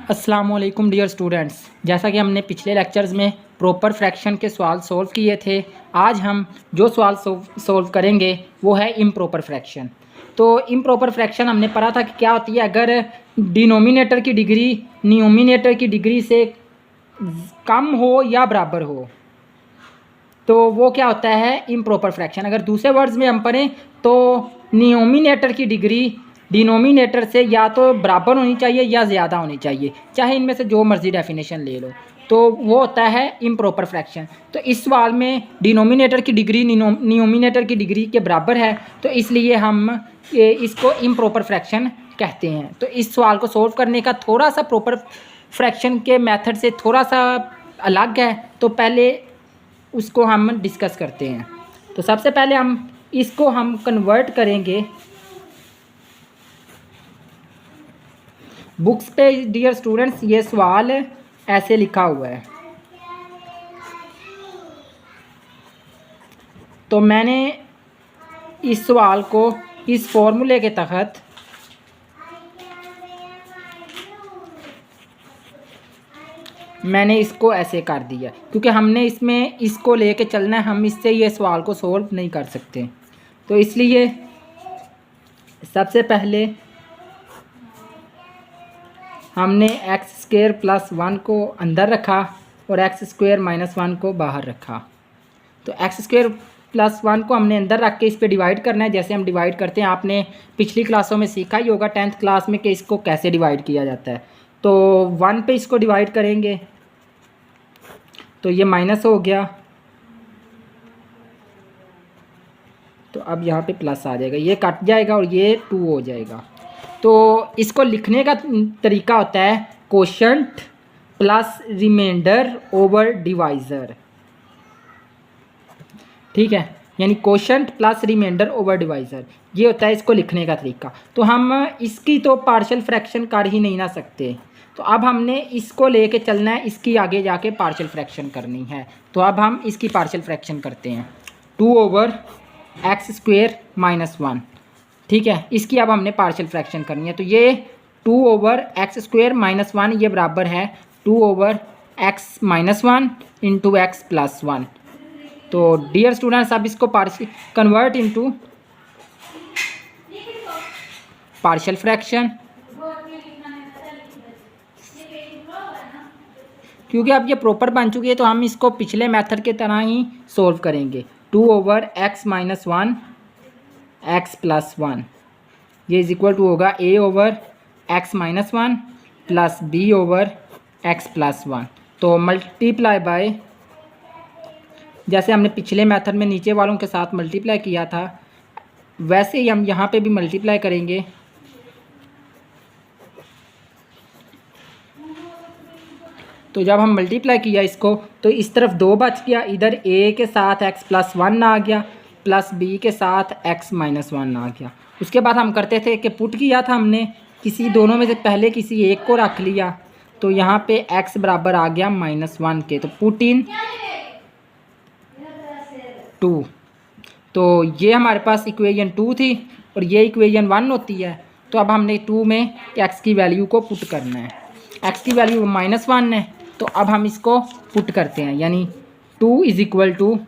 अस्सलामुअलैकुम dear students, जैसा कि हमने पिछले लेक्चर्स में प्रॉपर फ्रैक्शन के सवाल सोल्व किए थे, आज हम जो सवाल सोल्व करेंगे वो है इम्प्रॉपर फ्रैक्शन। तो इम्प्रॉपर फ्रैक्शन हमने पढ़ा था कि क्या होती है अगर डिनोमिनेटर की डिग्री न्यूमिनेटर की डिग्री से कम हो या बराबर हो, तो वो क्या होता है इम्प्रॉपर फ्रैक्शन। अगर दूसरे वर्ड्स में हम पढ़ें तो न्यूमिनेटर की डिग्री डिनोमिनेटर से या तो बराबर होनी चाहिए या ज़्यादा होनी चाहिए, चाहे इनमें से जो मर्जी डेफिनेशन ले लो, तो वो होता है इम्प्रॉपर फ्रैक्शन। तो इस सवाल में डिनोमिनेटर की डिग्री न्यूमिनेटर की डिग्री के बराबर है, तो इसलिए हम इसको इम्प्रॉपर फ्रैक्शन कहते हैं। तो इस सवाल को सोल्व करने का थोड़ा सा प्रॉपर फ्रैक्शन के मेथड से थोड़ा सा अलग है, तो पहले उसको हम डिस्कस करते हैं। तो सबसे पहले इसको हम कन्वर्ट करेंगे बुक्स पे। डियर स्टूडेंट्स, ये सवाल ऐसे लिखा हुआ है, तो मैंने इस सवाल को इस फॉर्मूले के तहत मैंने इसको ऐसे कर दिया, क्योंकि हमने इसमें इसको लेके चलना है, हम इससे ये सवाल को सोल्व नहीं कर सकते। तो इसलिए सबसे पहले हमने एक्स स्क्वायर प्लस 1 को अंदर रखा और एक्स स्क्वायर माइनस 1 को बाहर रखा। तो एक्स स्क्वायर प्लस 1 को हमने अंदर रख के इस पर डिवाइड करना है, जैसे हम डिवाइड करते हैं। आपने पिछली क्लासों में सीखा ही होगा 10th क्लास में कि इसको कैसे डिवाइड किया जाता है। तो 1 पे इसको डिवाइड करेंगे तो ये माइनस हो गया, तो अब यहाँ पे प्लस आ जाएगा, ये कट जाएगा और ये 2 हो जाएगा। तो इसको लिखने का तरीका होता है quotient plus remainder over divisor. ठीक है, यानी quotient plus remainder over divisor, ये होता है इसको लिखने का तरीका। तो हम इसकी तो पार्शियल फ्रैक्शन कर ही नहीं ना सकते, तो अब हमने इसको लेके चलना है, इसकी आगे जाके पार्शियल फ्रैक्शन करनी है। तो अब हम इसकी पार्शियल फ्रैक्शन करते हैं 2 ओवर एक्स स्क्वेयर माइनस 1। ठीक है, इसकी अब हमने पार्शियल फ्रैक्शन करनी है। तो ये 2 ओवर एक्स स्क्वेयर माइनस 1 ये बराबर है 2 over x minus 1 into x plus 1। तो डियर स्टूडेंट्स, अब इसको कन्वर्ट इनटू पार्शियल फ्रैक्शन, क्योंकि अब ये प्रॉपर बन चुकी है तो हम इसको पिछले मेथड के तरह ही सोल्व करेंगे। 2 over x minus 1 x plus 1, ये इज इक्वल टू होगा a over x minus 1 plus b over x plus 1। तो मल्टीप्लाई बाय, जैसे हमने पिछले मेथड में नीचे वालों के साथ मल्टीप्लाई किया था, वैसे ही हम यहाँ पे भी मल्टीप्लाई करेंगे। तो जब हम मल्टीप्लाई किया इसको, तो इस तरफ 2 बच गया, इधर a के साथ x प्लस 1 आ गया, प्लस b के साथ x माइनस 1 आ गया। उसके बाद हम करते थे कि पुट किया था हमने, किसी दोनों में से पहले किसी एक को रख लिया, तो यहाँ पे x बराबर आ गया -1 के, तो पुट इन 2। तो ये हमारे पास इक्वेशन 2 थी और ये इक्वेशन 1 होती है। तो अब हमने 2 में x की वैल्यू को पुट करना है, x की वैल्यू -1 है, तो अब हम इसको पुट करते हैं, यानी 2 इज इक्वल टू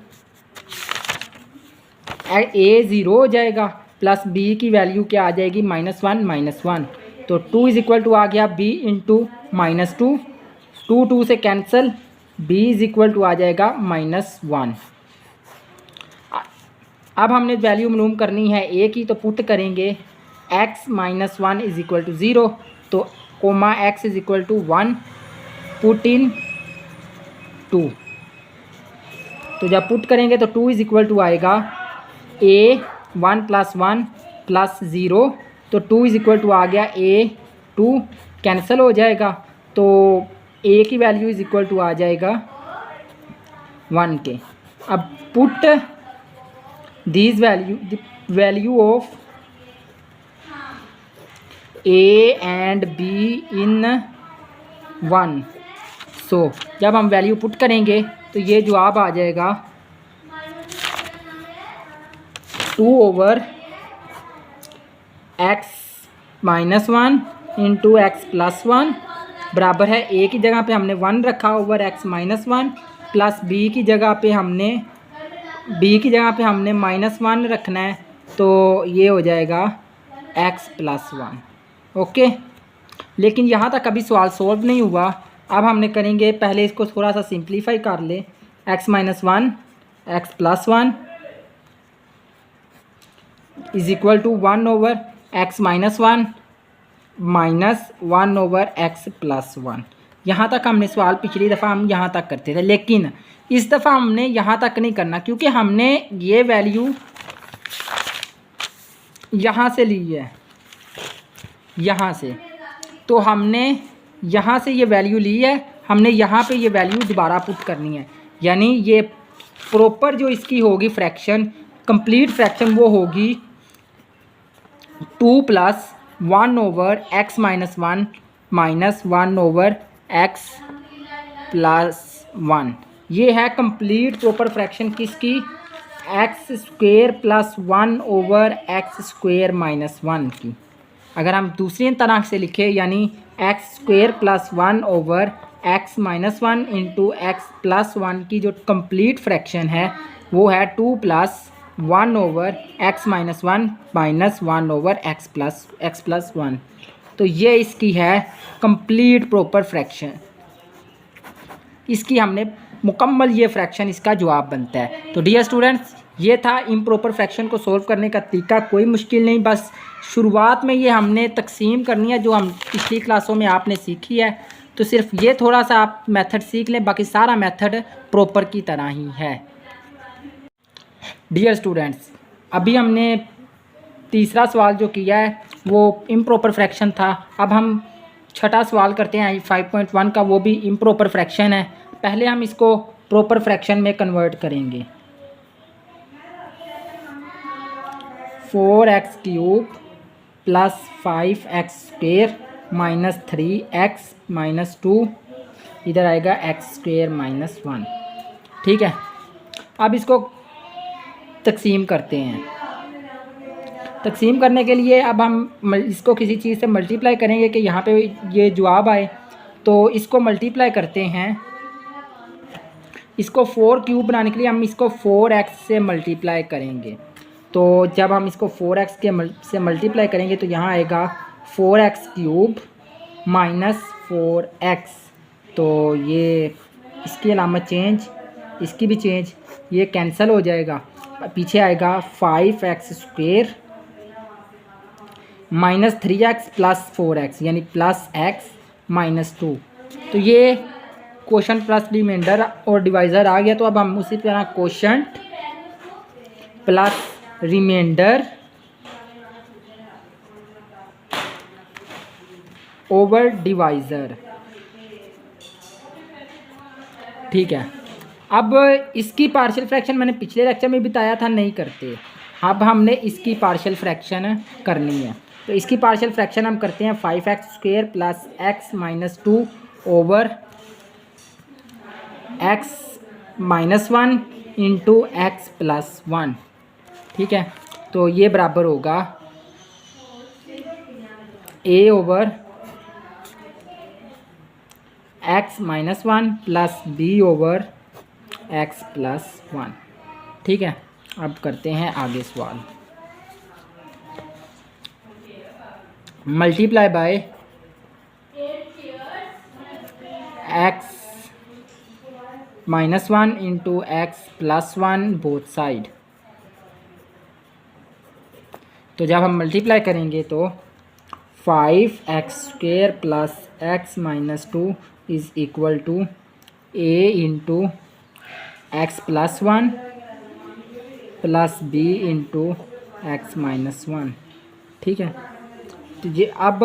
a 0 हो जाएगा, प्लस b की वैल्यू क्या आ जाएगी -1। तो 2 इज इक्वल टू आ गया b इंटू -2, 2 से cancel, b is equal to आ जाएगा -1। अब हमने वैल्यू मालूम करनी है a की, तो पुट करेंगे x minus 1 is equal to 0, तो comma x is equal to 1, put in 2। तो जब पुट करेंगे तो 2 इज इक्वल टू आएगा a 1 प्लस 1 प्लस 0, तो 2 इज इक्वल टू आ गया a 2, कैंसिल हो जाएगा, तो a की वैल्यू इज इक्वल टू आ जाएगा 1 के। अब put this value of a and b इन 1। सो जब हम वैल्यू पुट करेंगे तो ये जवाब आ जाएगा 2 over x minus 1 into x plus 1 बराबर है ए की जगह पे हमने 1 रखा over x minus 1 plus b की जगह पे हमने माइनस 1 रखना है, तो ये हो जाएगा x प्लस 1। ओके, लेकिन यहाँ तक अभी सवाल सोल्व नहीं हुआ। अब हमने करेंगे, पहले इसको थोड़ा सा सिंप्लीफाई कर ले। x minus 1 x plus 1 is equal to 1 over x minus 1 minus 1 over x plus 1। यहाँ तक हमने सवाल पिछली दफ़ा हम यहाँ तक करते थे, लेकिन इस दफ़ा हमने यहाँ तक नहीं करना, क्योंकि हमने ये वैल्यू यहाँ से ली है, यहाँ से, तो हमने यहाँ से ये वैल्यू ली है, हमने यहाँ पे ये वैल्यू दोबारा पुट करनी है। यानी ये प्रॉपर जो इसकी होगी फ्रैक्शन, कंप्लीट फ्रैक्शन, वो होगी 2 plus 1 over x minus 1 minus 1 over x plus 1। ये है कंप्लीट प्रॉपर फ्रैक्शन किसकी, x square plus 1 over x square minus 1 की। अगर हम दूसरी तरह से लिखें, यानी x square plus 1 over x minus 1 into x plus 1 की जो कंप्लीट फ्रैक्शन है वो है 2 plus 1 over x minus 1 minus 1 over x plus 1। तो ये इसकी है कंप्लीट प्रॉपर फ्रैक्शन, इसकी हमने मुकम्मल ये फ्रैक्शन इसका जवाब बनता है। तो डियर स्टूडेंट्स, ये था इम्प्रॉपर फ्रैक्शन को सॉल्व करने का तरीका। कोई मुश्किल नहीं, बस शुरुआत में ये हमने तकसीम करनी है जो हम पिछली क्लासों में आपने सीखी है। तो सिर्फ ये थोड़ा सा आप मेथड सीख लें, बाकी सारा मेथड प्रॉपर की तरह ही है। डियर स्टूडेंट्स, अभी हमने तीसरा सवाल जो किया है वो इम्प्रॉपर फ्रैक्शन था। अब हम छठा सवाल करते हैं 5.1 का, वो भी इम्प्रॉपर फ्रैक्शन है। पहले हम इसको प्रॉपर फ्रैक्शन में कन्वर्ट करेंगे। 4x cube plus 5x square minus 3x minus 2, इधर आएगा x स्क्वेयर माइनस 1। ठीक है, अब इसको तकसीम करते हैं। तकसीम करने के लिए अब हम इसको किसी चीज़ से मल्टीप्लाई करेंगे कि यहाँ पे ये जवाब आए। तो इसको मल्टीप्लाई करते हैं, इसको 4 क्यूब बनाने के लिए हम इसको 4x से मल्टीप्लाई करेंगे। तो जब हम इसको 4x से मल्टीप्लाई करेंगे तो यहाँ आएगा 4x क्यूब माइनस 4x। तो ये इसकी अलामत चेंज, इसकी भी चेंज, ये कैंसिल हो जाएगा। पीछे आएगा 5x square minus 3x plus 4x, यानी प्लस x माइनस 2। तो ये क्वोशंट प्लस रिमाइंडर और डिवाइज़र आ गया। तो अब हम उसी तरह quotient plus remainder over divisor. ठीक है, अब इसकी पार्शियल फ्रैक्शन मैंने पिछले लेक्चर में बताया था नहीं करते, अब हमने इसकी पार्शियल फ्रैक्शन करनी है। तो इसकी पार्शियल फ्रैक्शन हम करते हैं 5x square plus x minus 2 over x minus 1 into x plus 1। ठीक है, तो ये बराबर होगा a over x minus 1 plus b over x plus 1। ठीक है, अब करते हैं आगे सवाल। Multiply by x minus 1 into x plus 1 both side. तो जब हम मल्टीप्लाई करेंगे तो 5x square plus x minus 2 is equal to a into x plus 1 plus b into x minus 1। ठीक है, तो ये अब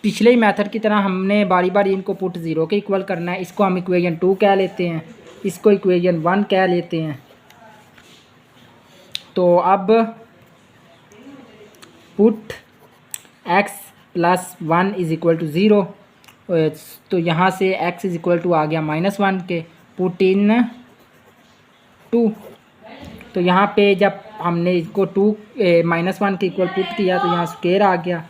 पिछले ही मेथड की तरह हमने बारी बारी इनको पुट 0 के इक्वल करना है। इसको हम इक्वेशन 2 कह लेते हैं, इसको इक्वेशन 1 कह लेते हैं। तो अब put x plus 1 is equal to 0, तो यहाँ से x इज़ इक्वल टू आ गया -1 के, पुट इन 2। तो यहाँ पे जब हमने इसको -1 के इक्वल पुट किया तो यहाँ स्क्वेयर आ गया,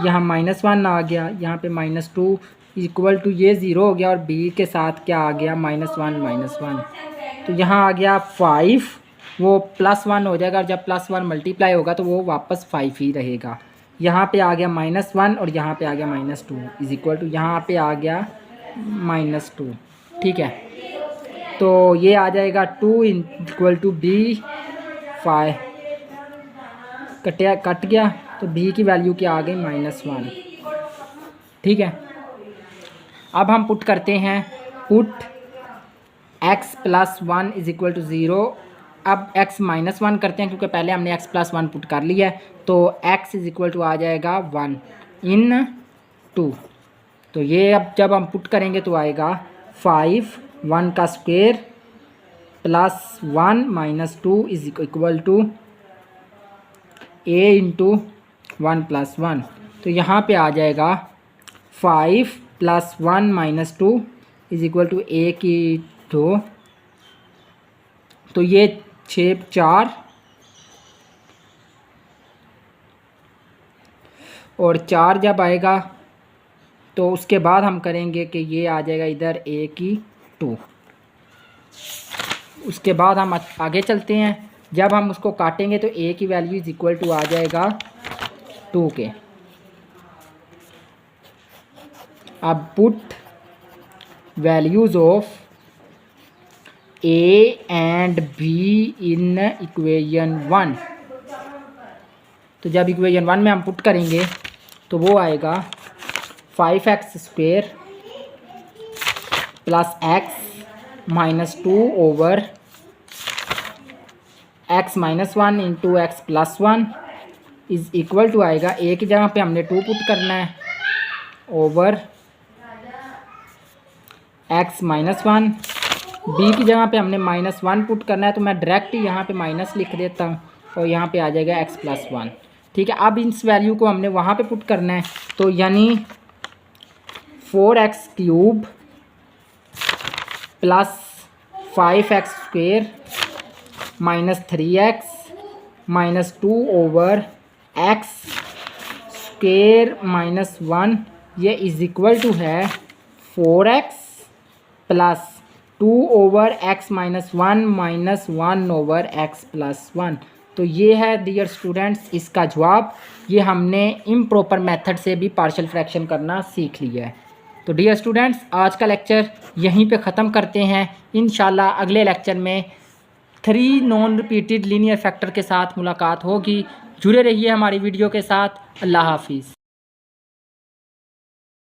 यहाँ -1 आ गया, यहाँ पे -2, इक्वल टू ये 0 हो गया और b के साथ क्या आ गया -1 तो यहाँ आ गया 5, वो +1 हो जाएगा और जब +1 मल्टीप्लाई होगा तो वो वापस 5 ही रहेगा। यहाँ पे आ गया -1 और यहाँ पे आ गया -2 इज इक्वल टू यहाँ पे आ गया -2। ठीक है, तो ये आ जाएगा 2 इक्वल टू b 5 कट गया तो b की वैल्यू क्या आ गई -1। ठीक है, अब हम पुट करते हैं put x + 1 is equal to 0। अब x -1 करते हैं क्योंकि पहले हमने x + 1 पुट कर लिया है, तो x इज इक्वल टू आ जाएगा 1 इन 2। तो ये अब जब हम पुट करेंगे तो आएगा 5 1 का square +1 - 2 is equal to a into 1 + 1। तो यहाँ पे आ जाएगा 5 + 1 - 2 इज इक्वल टू a की 2। तो ये 6 4 और 4 जब आएगा तो उसके बाद हम करेंगे कि ये आ जाएगा इधर a की 2। उसके बाद हम आगे चलते हैं, जब हम उसको काटेंगे तो a की वैल्यू इज इक्वल टू आ जाएगा 2 के। अब put values of a and b in equation 1। तो जब इक्वेशन 1 में हम पुट करेंगे तो वो आएगा 5x² + x - 2 over x - 1 into x + 1 is equal to आएगा a की जगह पे हमने 2 पुट करना है ओवर x - 1, b की जगह पे हमने -1 पुट करना है, तो मैं डायरेक्ट यहाँ पे माइनस लिख देता हूँ और यहाँ पे आ जाएगा x + 1। ठीक है, अब इस वैल्यू को हमने वहाँ पे पुट करना है, तो यानी 4x³ + 5x² - 3x - 2 over x² - 1 ये इज इक्वल टू है 4x + 2 over x - 1 - 1 over x + 1। तो ये है डियर स्टूडेंट्स इसका जवाब। ये हमने इम्प्रॉपर मेथड से भी पार्शियल फ्रैक्शन करना सीख लिया है। तो डियर स्टूडेंट्स आज का लेक्चर यहीं पे ख़त्म करते हैं। इंशाल्लाह अगले लेक्चर में 3 नॉन रिपीटेड लीनियर फैक्टर के साथ मुलाकात होगी। जुड़े रहिए हमारी वीडियो के साथ। अल्लाह हाफिज़।